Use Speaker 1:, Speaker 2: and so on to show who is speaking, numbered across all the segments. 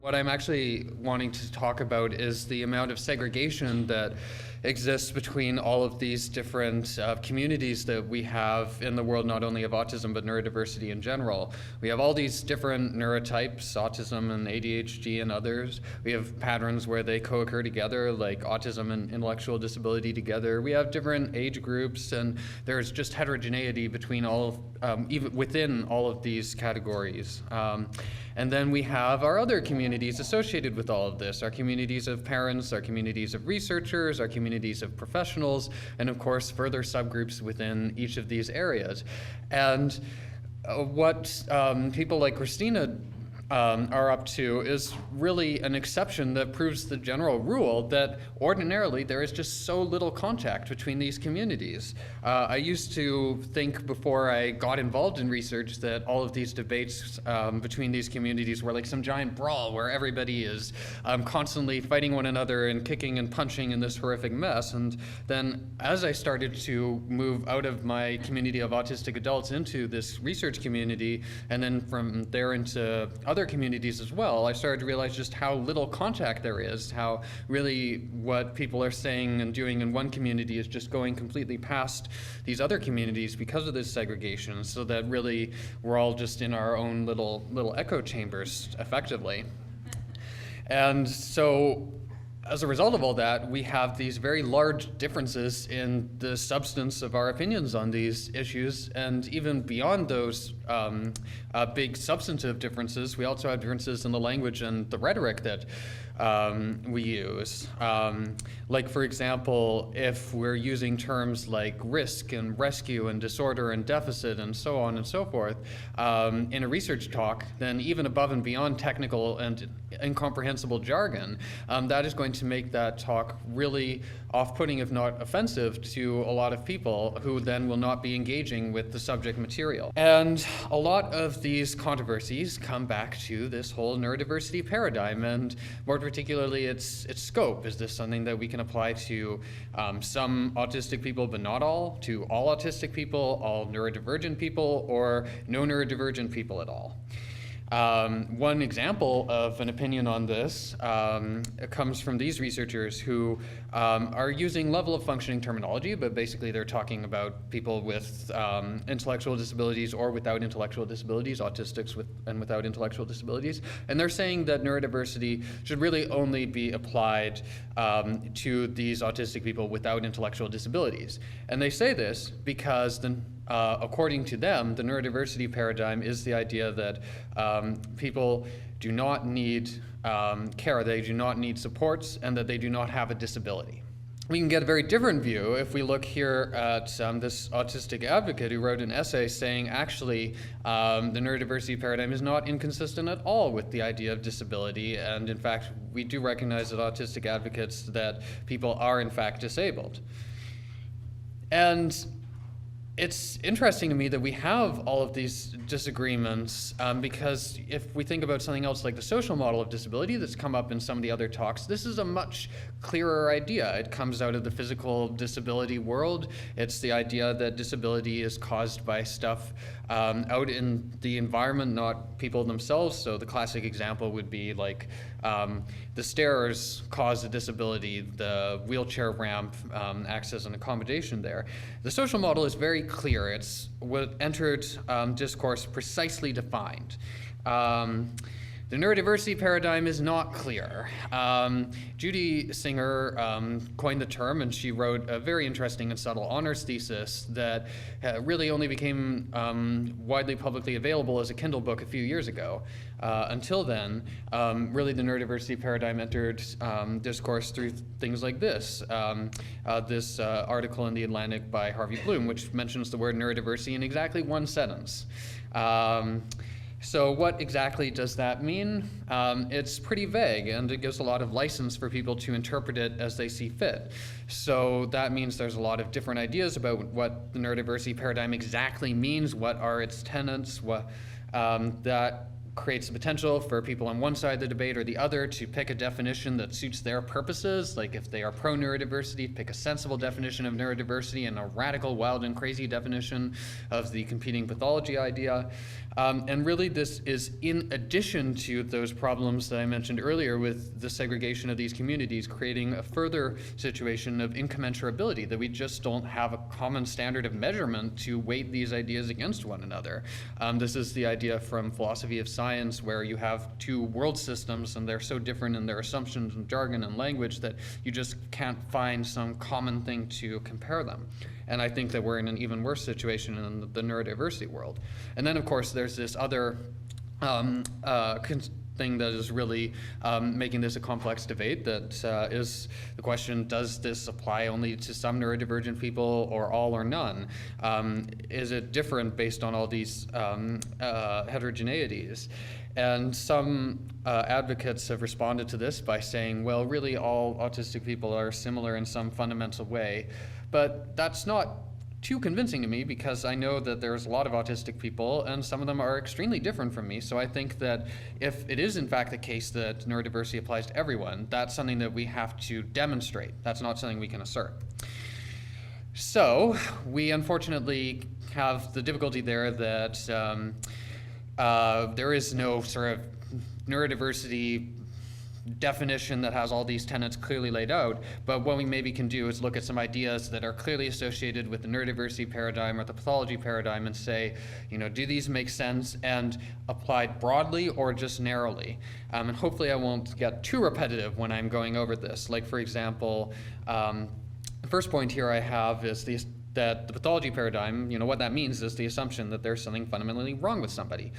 Speaker 1: What I'm actually wanting to talk about is the amount of segregation that exists between all of these different communities that we have in the world, not only of autism, but neurodiversity in general. We have all these different neurotypes, autism and ADHD and others. We have patterns where they co-occur together, like autism and intellectual disability together. We have different age groups, and there's just heterogeneity between even within all of these categories. And then we have our other communities associated with all of this, our communities of parents, our communities of researchers, our communities of professionals, and of course further subgroups within each of these areas. And what people like Christina are up to is really an exception that proves the general rule that ordinarily there is just so little contact between these communities. I used to think before I got involved in research that all of these debates between these communities were like some giant brawl where everybody is constantly fighting one another and kicking and punching in this horrific mess. And then as I started to move out of my community of autistic adults into this research community, and then from there into other communities as well, I started to realize just how little contact there is, how really what people are saying and doing in one community is just going completely past these other communities because of this segregation, so that really we're all just in our own little echo chambers, effectively. And so as a result of all that, we have these very large differences in the substance of our opinions on these issues, and even beyond those big substantive differences, we also have differences in the language and the rhetoric that we use. Like, for example, if we're using terms like risk and rescue and disorder and deficit and so on and so forth in a research talk, then even above and beyond technical and incomprehensible jargon, that is going to make that talk really off-putting, if not offensive, to a lot of people who then will not be engaging with the subject material. And a lot of these controversies come back to this whole neurodiversity paradigm, and more particularly its scope. Is this something that we can apply to some autistic people but not all, to all autistic people, all neurodivergent people, or no neurodivergent people at all? One example of an opinion on this comes from these researchers who are using level of functioning terminology, but basically they're talking about people with intellectual disabilities or without intellectual disabilities, autistics with and without intellectual disabilities, and they're saying that neurodiversity should really only be applied to these autistic people without intellectual disabilities. And they say this because according to them, the neurodiversity paradigm is the idea that people do not need care, they do not need supports, and that they do not have a disability. We can get a very different view if we look here at this autistic advocate who wrote an essay saying actually the neurodiversity paradigm is not inconsistent at all with the idea of disability, and in fact we do recognize as autistic advocates that people are in fact disabled. And it's interesting to me that we have all of these disagreements because if we think about something else like the social model of disability that's come up in some of the other talks, this is a much clearer idea. It comes out of the physical disability world. It's the idea that disability is caused by stuff out in the environment, not people themselves. So the classic example would be like the stairs cause a disability, the wheelchair ramp acts as an accommodation there. The social model is very clear. It's what entered discourse precisely defined. The neurodiversity paradigm is not clear. Judy Singer coined the term, and she wrote a very interesting and subtle honors thesis that really only became widely publicly available as a Kindle book a few years ago. Until then, really the neurodiversity paradigm entered discourse through things like this. This article in The Atlantic by Harvey Bloom, which mentions the word neurodiversity in exactly one sentence. So what exactly does that mean? It's pretty vague, and it gives a lot of license for people to interpret it as they see fit. So that means there's a lot of different ideas about what the neurodiversity paradigm exactly means, what are its tenets, what that creates the potential for people on one side of the debate or the other to pick a definition that suits their purposes. Like if they are pro-neurodiversity, pick a sensible definition of neurodiversity and a radical, wild, and crazy definition of the competing pathology idea. And really this is in addition to those problems that I mentioned earlier with the segregation of these communities, creating a further situation of incommensurability, that we just don't have a common standard of measurement to weight these ideas against one another. This is the idea from philosophy of science, where you have two world systems and they're so different in their assumptions and jargon and language that you just can't find some common thing to compare them. And I think that we're in an even worse situation in the neurodiversity world. And then, of course, there's this other thing that is really making this a complex debate, that is the question, does this apply only to some neurodivergent people or all or none? Is it different based on all these heterogeneities? And some advocates have responded to this by saying, well, really all autistic people are similar in some fundamental way. But that's not too convincing to me, because I know that there's a lot of autistic people and some of them are extremely different from me. So I think that if it is in fact the case that neurodiversity applies to everyone, that's something that we have to demonstrate. That's not something we can assert. So we unfortunately have the difficulty there that there is no sort of neurodiversity definition that has all these tenets clearly laid out, but what we maybe can do is look at some ideas that are clearly associated with the neurodiversity paradigm or the pathology paradigm and say, you know, do these make sense and applied broadly or just narrowly? And hopefully I won't get too repetitive when I'm going over this. Like, for example, the first point here I have is that the pathology paradigm, you know, what that means is the assumption that there's something fundamentally wrong with somebody.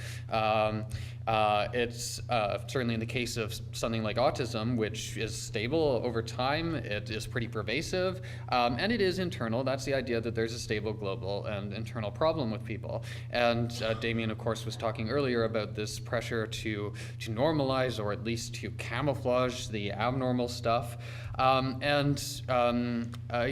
Speaker 1: It's certainly in the case of something like autism, which is stable over time, it is pretty pervasive, and it is internal. That's the idea that there's a stable global and internal problem with people. And Damien, of course, was talking earlier about this pressure to normalize, or at least to camouflage the abnormal stuff. He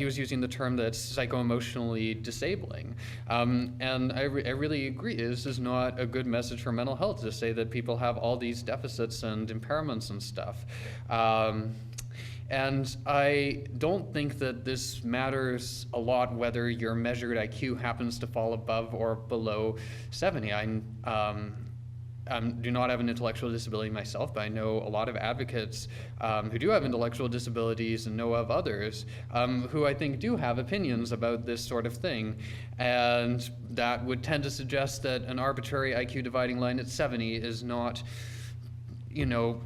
Speaker 1: was using the term that's psycho-emotionally disabling. And I really agree, this is not a good message for mental health to say that people have all these deficits and impairments and stuff. And I don't think that this matters a lot whether your measured IQ happens to fall above or below 70. I do not have an intellectual disability myself, but I know a lot of advocates who do have intellectual disabilities and know of others who I think do have opinions about this sort of thing. And that would tend to suggest that an arbitrary IQ dividing line at 70 is not, you know,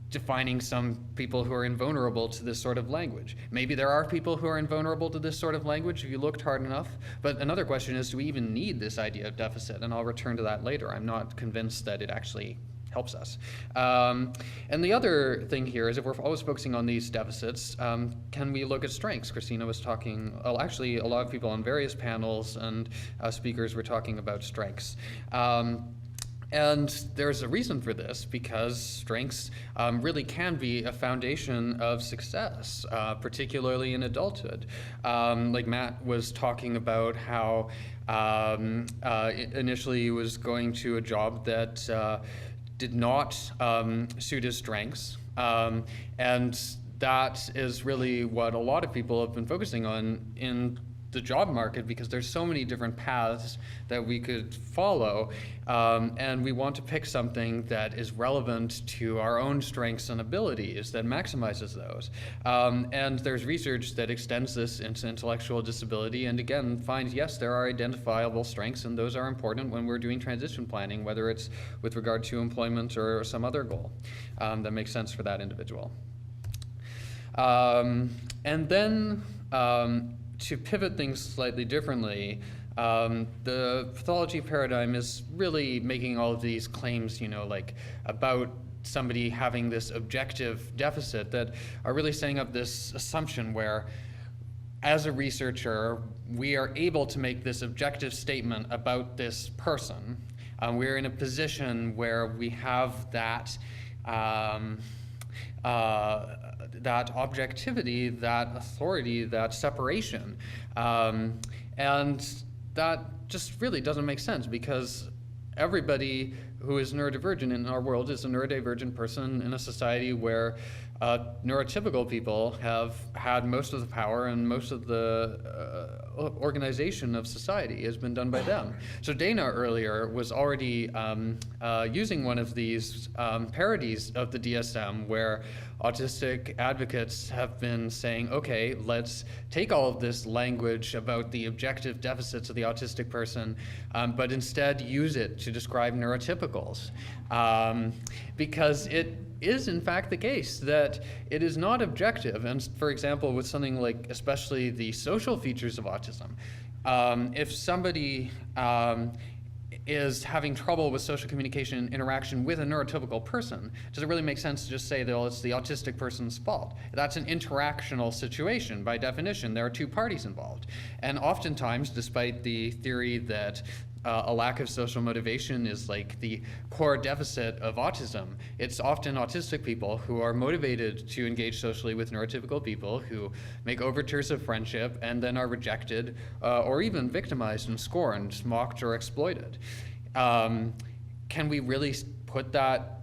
Speaker 1: defining some people who are invulnerable to this sort of language. Maybe there are people who are invulnerable to this sort of language if you looked hard enough, but another question is, do we even need this idea of deficit? And I'll return to that later. I'm not convinced that it actually helps us. And the other thing here is, if we're always focusing on these deficits, can we look at strengths? Christina was talking, well, actually a lot of people on various panels and speakers were talking about strengths. And there's a reason for this, because strengths really can be a foundation of success, particularly in adulthood. Like Matt was talking about how initially he was going to a job that did not suit his strengths. And that is really what a lot of people have been focusing on in the job market, because there's so many different paths that we could follow, and we want to pick something that is relevant to our own strengths and abilities, that maximizes those. And there's research that extends this into intellectual disability, and again finds, yes, there are identifiable strengths, and those are important when we're doing transition planning, whether it's with regard to employment or some other goal that makes sense for that individual. And then to pivot things slightly differently, the pathology paradigm is really making all of these claims, you know, like about somebody having this objective deficit, that are really setting up this assumption where, as a researcher, we are able to make this objective statement about this person. We're in a position where we have that that objectivity, that authority, that separation. And that just really doesn't make sense, because everybody who is neurodivergent in our world is a neurodivergent person in a society where neurotypical people have had most of the power and most of the organization of society has been done by them. So Dana earlier was already using one of these parodies of the DSM where autistic advocates have been saying, okay, let's take all of this language about the objective deficits of the autistic person, but instead use it to describe neurotypicals. Because it is in fact the case that it is not objective. And for example, with something like especially the social features of autism, if somebody is having trouble with social communication and interaction with a neurotypical person, does it really make sense to just say that, well, it's the autistic person's fault? That's an interactional situation by definition. There are two parties involved. And oftentimes, despite the theory that a lack of social motivation is like the core deficit of autism, it's often autistic people who are motivated to engage socially with neurotypical people who make overtures of friendship and then are rejected or even victimized and scorned, mocked or exploited. Can we really put that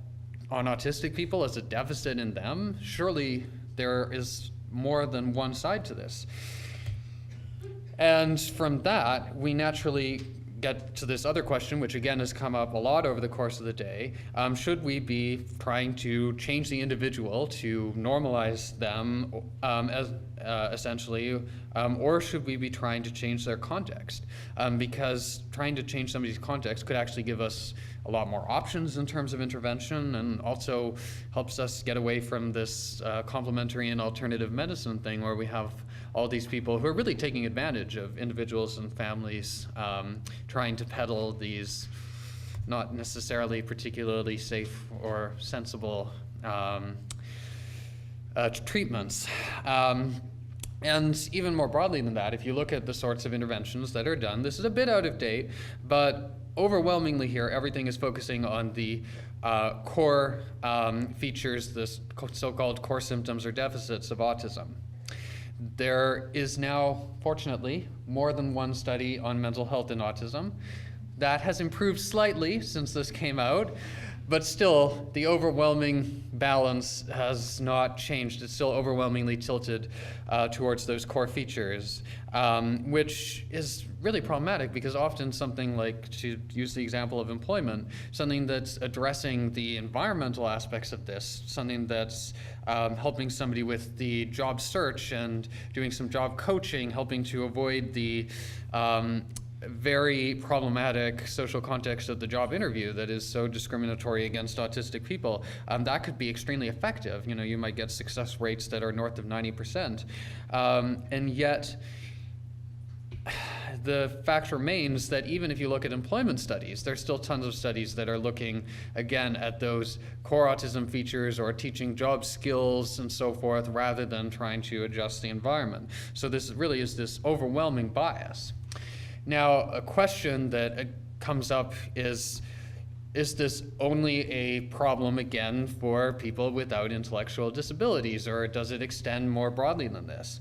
Speaker 1: on autistic people as a deficit in them? Surely there is more than one side to this. And from that, we naturally get to this other question, which again has come up a lot over the course of the day. Should we be trying to change the individual to normalize them as essentially, or should we be trying to change their context? Because trying to change somebody's context could actually give us a lot more options in terms of intervention, and also helps us get away from this complementary and alternative medicine thing where we have all these people who are really taking advantage of individuals and families trying to peddle these not necessarily particularly safe or sensible treatments. And even more broadly than that, if you look at the sorts of interventions that are done, this is a bit out of date, but overwhelmingly here, everything is focusing on the core features, the so-called core symptoms or deficits of autism. There is now, fortunately, more than one study on mental health in autism. That has improved slightly since this came out, but still, the overwhelming balance has not changed. It's still overwhelmingly tilted towards those core features, which is really problematic because often something like, to use the example of employment, something that's addressing the environmental aspects of this, something that's helping somebody with the job search and doing some job coaching, helping to avoid the very problematic social context of the job interview that is so discriminatory against autistic people, that could be extremely effective. You know, you might get success rates that are north of 90%. And yet, the fact remains that even if you look at employment studies, there's still tons of studies that are looking, again, at those core autism features or teaching job skills and so forth, rather than trying to adjust the environment. So this really is this overwhelming bias. Now, a question that comes up is this only a problem, again, for people without intellectual disabilities, or does it extend more broadly than this?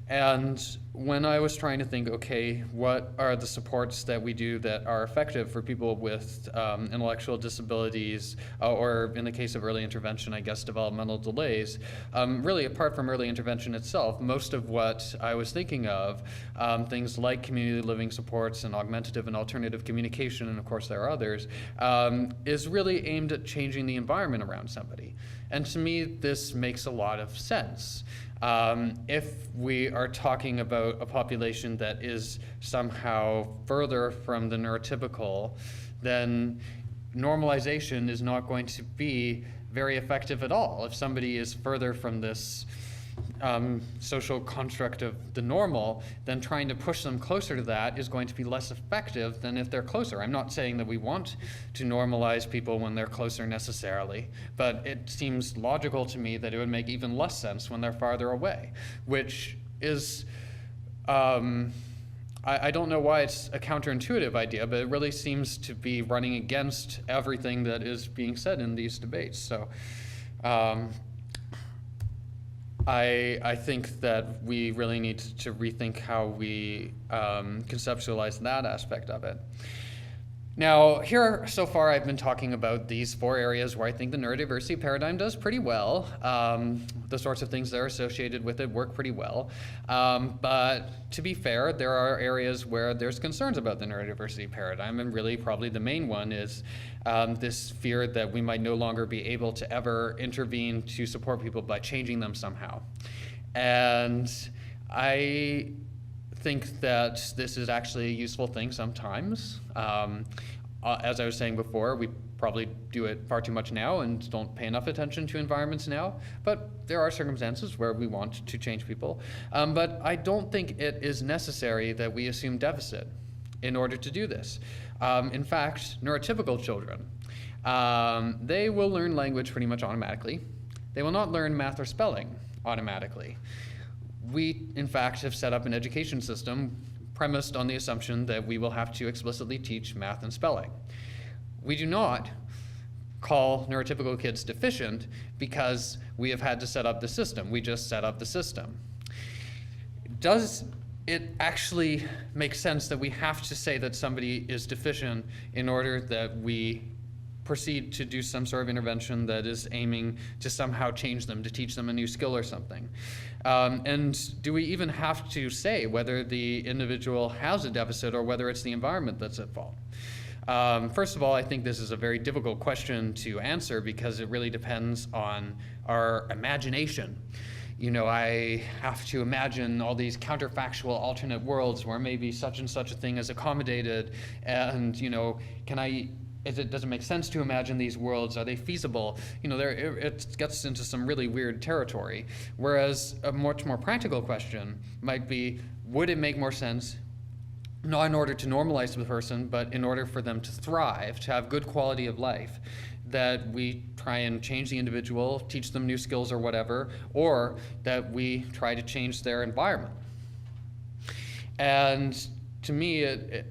Speaker 1: And when I was trying to think, okay, what are the supports that we do that are effective for people with intellectual disabilities, or in the case of early intervention, I guess developmental delays, really apart from early intervention itself, most of what I was thinking of, things like community living supports and augmentative and alternative communication, and of course there are others, is really aimed at changing the environment around somebody. And to me, this makes a lot of sense. If we are talking about a population that is somehow further from the neurotypical, then normalization is not going to be very effective at all. If somebody is further from this social construct of the normal, then trying to push them closer to that is going to be less effective than if they're closer. I'm not saying that we want to normalize people when they're closer necessarily, but it seems logical to me that it would make even less sense when they're farther away, which is, I don't know why it's a counterintuitive idea, but it really seems to be running against everything that is being said in these debates. So I think that we really need to rethink how we conceptualize that aspect of it. Now, here so far I've been talking about these 4 areas where I think the neurodiversity paradigm does pretty well. The sorts of things that are associated with it work pretty well. But to be fair, there are areas where there's concerns about the neurodiversity paradigm, and really probably the main one is this fear that we might no longer be able to ever intervene to support people by changing them somehow. And I think that this is actually a useful thing sometimes. As I was saying before, we probably do it far too much now and don't pay enough attention to environments now, but there are circumstances where we want to change people. But I don't think it is necessary that we assume deficit in order to do this. In fact, neurotypical children, they will learn language pretty much automatically. They will not learn math or spelling automatically. We, in fact, have set up an education system premised on the assumption that we will have to explicitly teach math and spelling. We do not call neurotypical kids deficient because we have had to set up the system. We just set up the system. Does it actually make sense that we have to say that somebody is deficient in order that we proceed to do some sort of intervention that is aiming to somehow change them, to teach them a new skill or something? And do we even have to say whether the individual has a deficit or whether it's the environment that's at fault? First of all, I think this is a very difficult question to answer because it really depends on our imagination. You know, I have to imagine all these counterfactual alternate worlds where maybe such and such a thing is accommodated, and, you know, does it make sense to imagine these worlds? Are they feasible? You know, it gets into some really weird territory. Whereas a much more practical question might be, would it make more sense, not in order to normalize the person, but in order for them to thrive, to have good quality of life, that we try and change the individual, teach them new skills or whatever, or that we try to change their environment? And to me, it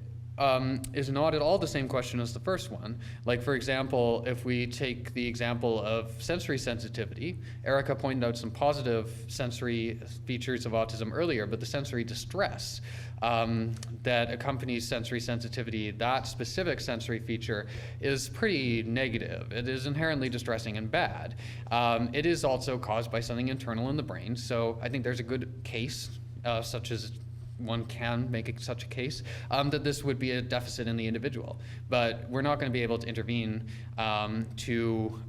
Speaker 1: is not at all the same question as the first one. Like, for example, if we take the example of sensory sensitivity, Erica pointed out some positive sensory features of autism earlier, but the sensory distress that accompanies sensory sensitivity, that specific sensory feature, is pretty negative. It is inherently distressing and bad. It is also caused by something internal in the brain, so I think there's a good case, such as one can make such a case, that this would be a deficit in the individual. But we're not going to be able to intervene to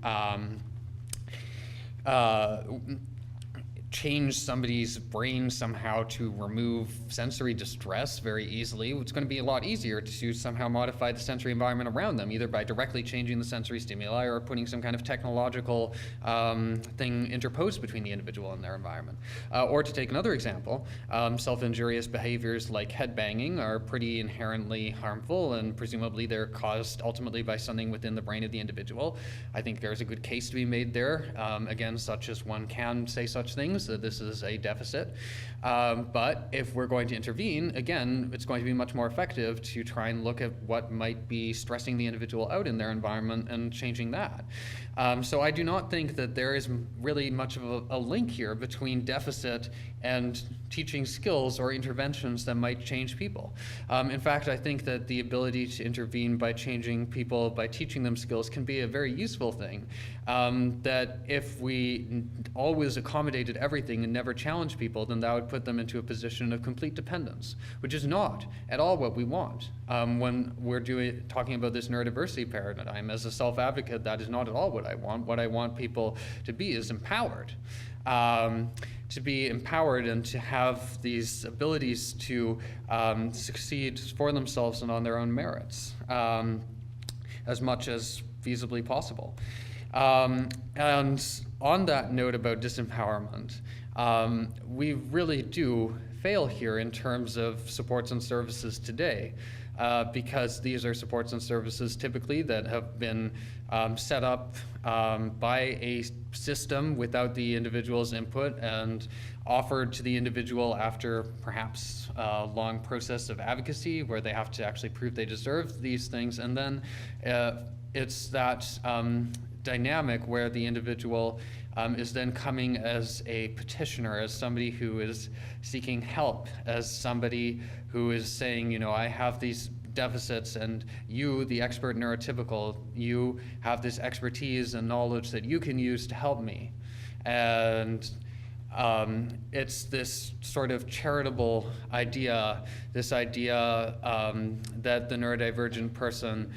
Speaker 1: change somebody's brain somehow to remove sensory distress very easily. It's going to be a lot easier to somehow modify the sensory environment around them, either by directly changing the sensory stimuli or putting some kind of technological thing interposed between the individual and their environment. Or to take another example, self-injurious behaviors like headbanging are pretty inherently harmful, and presumably they're caused ultimately by something within the brain of the individual. I think there's a good case to be made there, again, such as one can say such things, that this is a deficit. But if we're going to intervene, again, it's going to be much more effective to try and look at what might be stressing the individual out in their environment and changing that. So I do not think that there is really much of a link here between deficit and teaching skills or interventions that might change people. In fact, I think that the ability to intervene by changing people, by teaching them skills, can be a very useful thing. That if we always accommodated everything and never challenged people, then that would put them into a position of complete dependence, which is not at all what we want. When we're talking about this neurodiversity paradigm, as a self-advocate, that is not at all what I want. What I want people to be is empowered. To be empowered and to have these abilities to succeed for themselves and on their own merits, as much as feasibly possible. And on that note about disempowerment, we really do fail here in terms of supports and services today, because these are supports and services typically that have been set up by a system without the individual's input and offered to the individual after perhaps a long process of advocacy where they have to actually prove they deserve these things. And then it's that dynamic where the individual is then coming as a petitioner, as somebody who is seeking help, as somebody who is saying, you know, I have these deficits, and you, the expert neurotypical, you have this expertise and knowledge that you can use to help me. And it's this sort of charitable idea, this idea that the neurodivergent person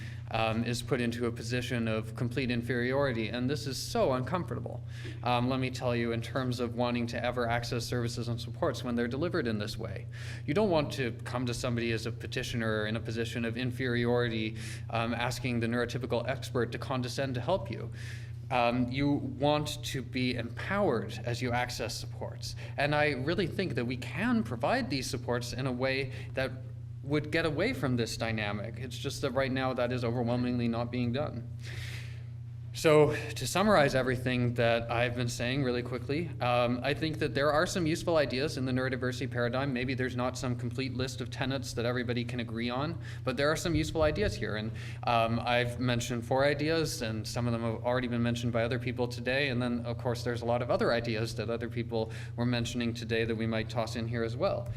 Speaker 1: is put into a position of complete inferiority, and this is so uncomfortable. Let me tell you, in terms of wanting to ever access services and supports when they're delivered in this way. You don't want to come to somebody as a petitioner in a position of inferiority, asking the neurotypical expert to condescend to help you. You want to be empowered as you access supports. And I really think that we can provide these supports in a way that would get away from this dynamic. It's just that right now that is overwhelmingly not being done. So to summarize everything that I've been saying really quickly, I think that there are some useful ideas in the neurodiversity paradigm. Maybe there's not some complete list of tenets that everybody can agree on, but there are some useful ideas here. And I've mentioned 4 ideas, and some of them have already been mentioned by other people today. And then, of course, there's a lot of other ideas that other people were mentioning today that we might toss in here as well.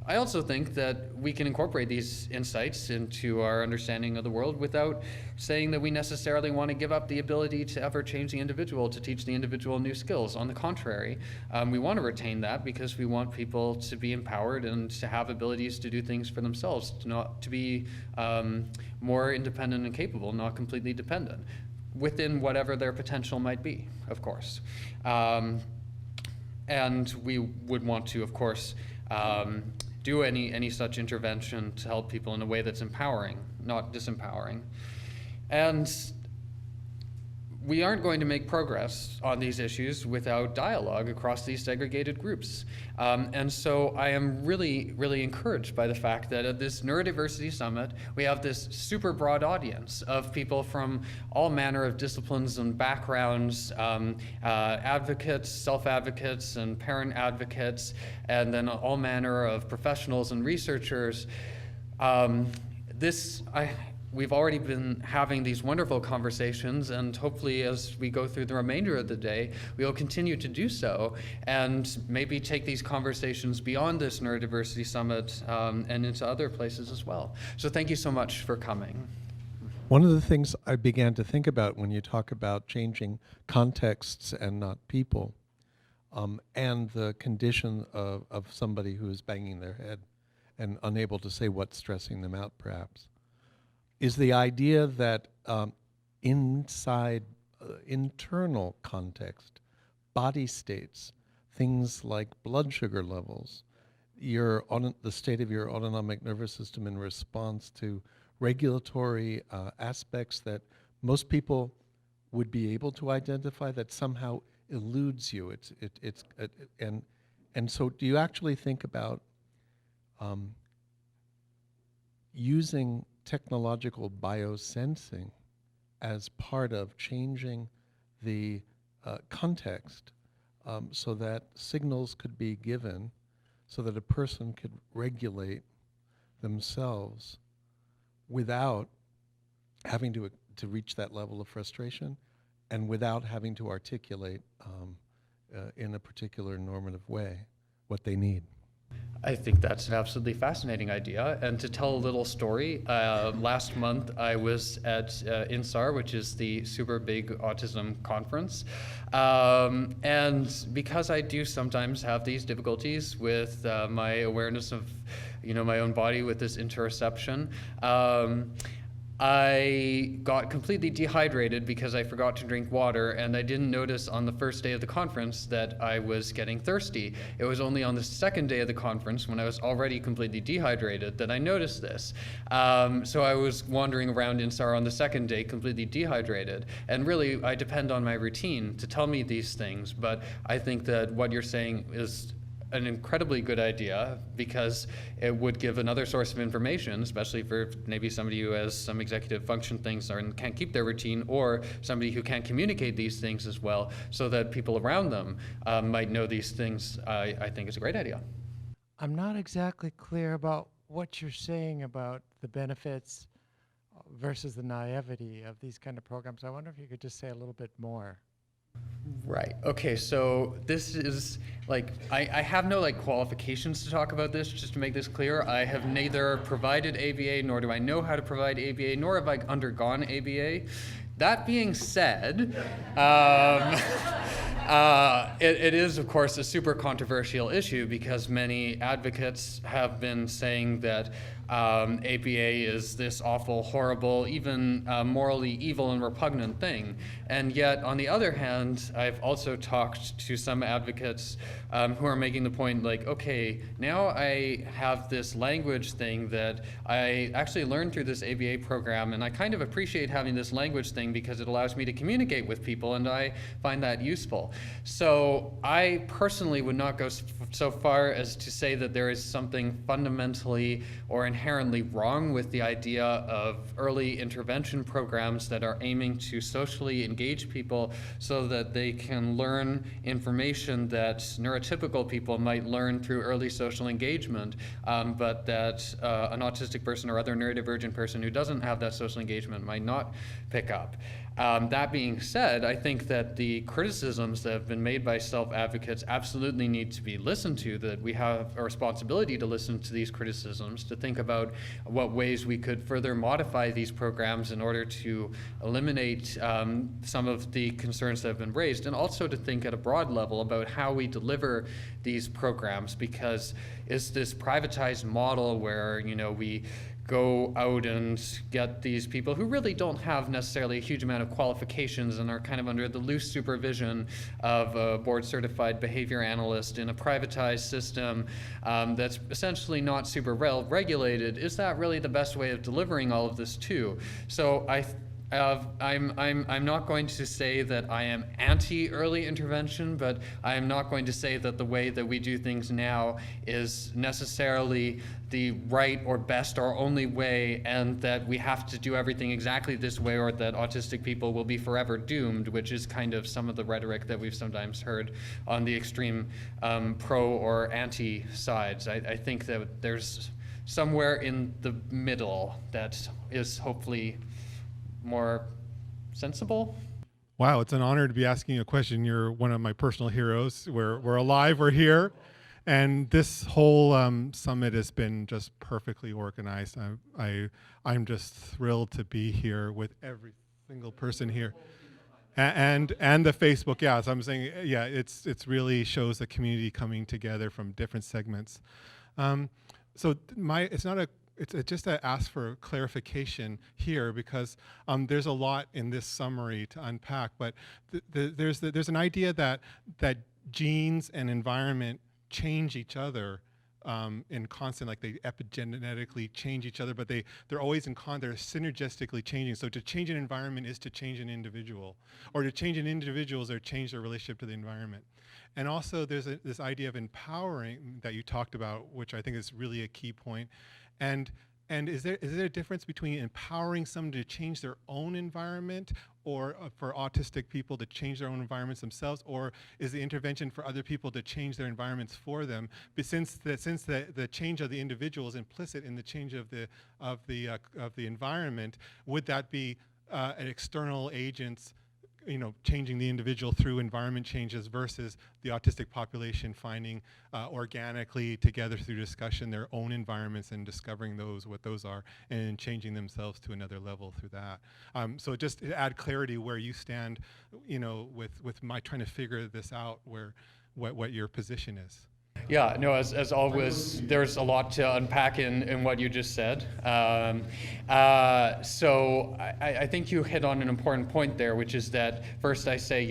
Speaker 1: I also think that we can incorporate these insights into our understanding of the world without saying that we necessarily want to give up the ability to ever change the individual, to teach the individual new skills. On the contrary, we want to retain that because we want people to be empowered and to have abilities to do things for themselves, to be more independent and capable, not completely dependent, within whatever their potential might be, of course. And we would want to, of course, do any such intervention to help people in a way that's empowering, not disempowering. And we aren't going to make progress on these issues without dialogue across these segregated groups. And so I am really, really encouraged by the fact that at this Neurodiversity Summit, we have this super broad audience of people from all manner of disciplines and backgrounds, advocates, self-advocates, and parent advocates, and then all manner of professionals and researchers. We've already been having these wonderful conversations, and hopefully as we go through the remainder of the day, we will continue to do so and maybe take these conversations beyond this Neurodiversity Summit and into other places as well. So thank you so much for coming.
Speaker 2: One of the things I began to think about when you talk about changing contexts and not people, and the condition of somebody who is banging their head and unable to say what's stressing them out perhaps, is the idea that inside internal context, body states, things like blood sugar levels, the state of your autonomic nervous system in response to regulatory aspects that most people would be able to identify that somehow eludes you. And so do you actually think about using technological biosensing as part of changing the context so that signals could be given so that a person could regulate themselves without having to reach that level of frustration and without having to articulate in a particular normative way what they need?
Speaker 1: I think that's an absolutely fascinating idea. And to tell a little story, last month I was at INSAR, which is the super big autism conference. And because I do sometimes have these difficulties with my awareness of my own body with this interoception, I got completely dehydrated because I forgot to drink water, and I didn't notice on the first day of the conference that I was getting thirsty. It was only on the second day of the conference, when I was already completely dehydrated, that I noticed this. So I was wandering around INSAR on the second day completely dehydrated, and really I depend on my routine to tell me these things, but I think that what you're saying is an incredibly good idea because it would give another source of information, especially for maybe somebody who has some executive function things and can't keep their routine, or somebody who can't communicate these things as well, so that people around them might know these things. I think is a great idea.
Speaker 3: I'm not exactly clear about what you're saying about the benefits versus the naivety of these kind of programs. I wonder if you could just say a little bit more.
Speaker 1: Right. Okay. So this is like I have no like qualifications to talk about this. Just to make this clear, I have neither provided ABA nor do I know how to provide ABA, nor have I undergone ABA. That being said, it is, of course, a super controversial issue because many advocates have been saying that ABA is this awful, horrible, even morally evil and repugnant thing. And yet, on the other hand, I've also talked to some advocates who are making the point like, okay, now I have this language thing that I actually learned through this ABA program, and I kind of appreciate having this language thing because it allows me to communicate with people, and I find that useful. So I personally would not go so far as to say that there is something fundamentally or inherently wrong with the idea of early intervention programs that are aiming to socially engage people so that they can learn information that neurotypical people might learn through early social engagement, but that an autistic person or other neurodivergent person who doesn't have that social engagement might not pick up. That being said, I think that the criticisms that have been made by self-advocates absolutely need to be listened to, that we have a responsibility to listen to these criticisms, to think about what ways we could further modify these programs in order to eliminate some of the concerns that have been raised, and also to think at a broad level about how we deliver these programs, because is this privatized model where, you know, we go out and get these people who really don't have necessarily a huge amount of qualifications and are kind of under the loose supervision of a board-certified behavior analyst in a privatized system that's essentially not super well regulated. Is that really the best way of delivering all of this too? So I'm not going to say that I am anti-early intervention, but I am not going to say that the way that we do things now is necessarily the right or best or only way, and that we have to do everything exactly this way, or that autistic people will be forever doomed, which is kind of some of the rhetoric that we've sometimes heard on the extreme pro or anti sides. I think that there's somewhere in the middle that is hopefully more sensible.
Speaker 4: Wow, it's an honor to be asking you a question. You're one of my personal heroes. We're alive, we're here. And this whole summit has been just perfectly organized. I'm just thrilled to be here with every single person here. And the Facebook, yeah. So I'm saying, yeah, it's really shows the community coming together from different segments. It's just to ask for clarification here, because there's a lot in this summary to unpack. But there's an idea that genes and environment change each other in constant, like they epigenetically change each other, but they're always they're synergistically changing. So to change an environment is to change an individual, or to change an individual is to change their relationship to the environment. And also there's this idea of empowering that you talked about, which I think is really a key point. And is there a difference between empowering someone to change their own environment, or for autistic people to change their own environments themselves, or is the intervention for other people to change their environments for them? But since the change of the individual is implicit in the change of the environment, would that be an external agent's changing the individual through environment changes versus the autistic population finding organically together through discussion their own environments and discovering what those are, and changing themselves to another level through that. So just to add clarity where you stand, with my trying to figure this out, what your position is.
Speaker 1: Yeah, no, as always, there's a lot to unpack in what you just said. So I think you hit on an important point there, which is that first I say,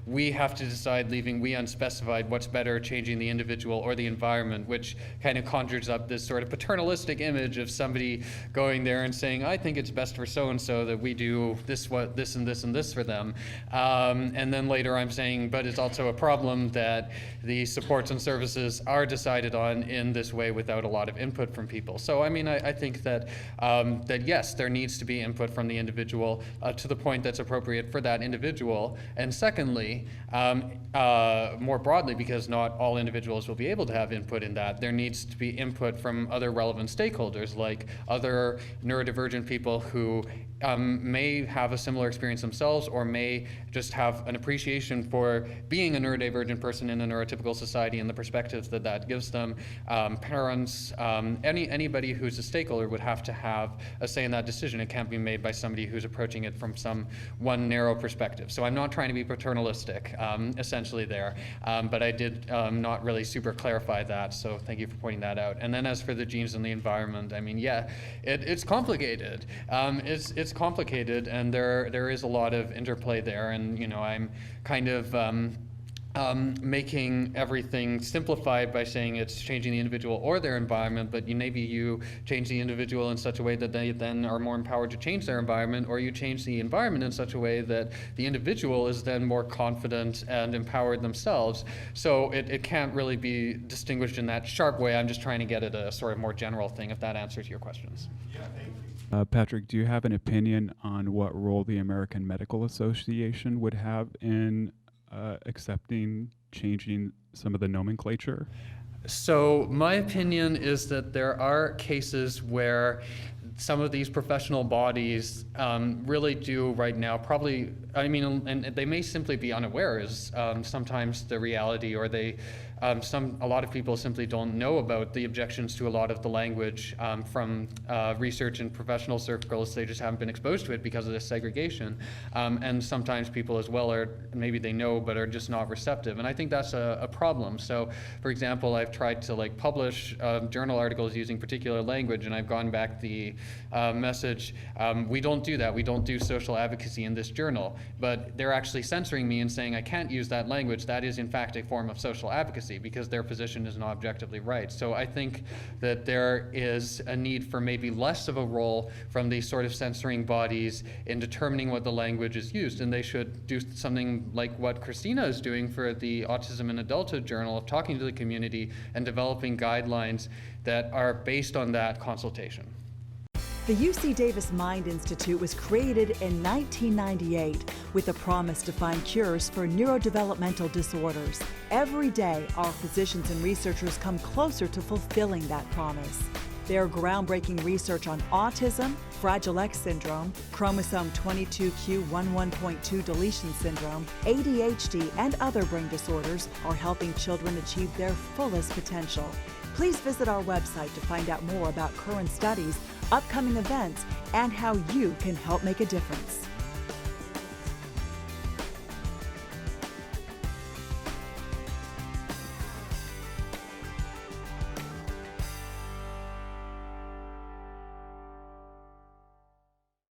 Speaker 1: we have to decide, leaving we unspecified, what's better, changing the individual or the environment, which kind of conjures up this sort of paternalistic image of somebody going there and saying, I think it's best for so-and-so that we do this and this and this for them. And then later I'm saying, but it's also a problem that the supports and services differences are decided on in this way without a lot of input from people. So I mean, I think that that yes, there needs to be input from the individual to the point that's appropriate for that individual. And secondly, more broadly, because not all individuals will be able to have input in that, there needs to be input from other relevant stakeholders, like other neurodivergent people who may have a similar experience themselves, or may just have an appreciation for being a neurodivergent person in a neurotypical society and the perspectives that that gives them. Parents, anybody who's a stakeholder would have to have a say in that decision. It can't be made by somebody who's approaching it from some one narrow perspective. So I'm not trying to be paternalistic, essentially there, but I did not really super clarify that, so thank you for pointing that out. And then as for the genes and the environment, I mean, yeah, it's complicated. It's complicated, and there is a lot of interplay there, and you know, I'm kind of making everything simplified by saying it's changing the individual or their environment, but maybe you change the individual in such a way that they then are more empowered to change their environment, or you change the environment in such a way that the individual is then more confident and empowered themselves. So it can't really be distinguished in that sharp way. I'm just trying to get at a sort of more general thing, if that answers your questions.
Speaker 4: Yeah, thank you.
Speaker 5: Patrick, do you have an opinion on what role the American Medical Association would have in accepting changing some of the nomenclature?
Speaker 1: So my opinion is that there are cases where some of these professional bodies really do right now probably, I mean, and they may simply be unaware is sometimes the reality, or they, a lot of people simply don't know about the objections to a lot of the language from research in professional circles. They just haven't been exposed to it because of this segregation. And sometimes people as well are, maybe they know, but are just not receptive. And I think that's a problem. So for example, I've tried to like publish journal articles using particular language, and I've gone back the message, we don't do that. We don't do social advocacy in this journal. But they're actually censoring me and saying I can't use that language. That is in fact a form of social advocacy, because their position is not objectively right. So I think that there is a need for maybe less of a role from these sort of censoring bodies in determining what the language is used. And they should do something like what Christina is doing for the Autism in Adulthood Journal, of talking to the community and developing guidelines that are based on that consultation.
Speaker 6: The UC Davis Mind Institute was created in 1998 with a promise to find cures for neurodevelopmental disorders. Every day, our physicians and researchers come closer to fulfilling that promise. Their groundbreaking research on autism, Fragile X syndrome, chromosome 22q11.2 deletion syndrome, ADHD, and other brain disorders are helping children achieve their fullest potential. Please visit our website to find out more about current studies, upcoming events, and how you can help make a difference.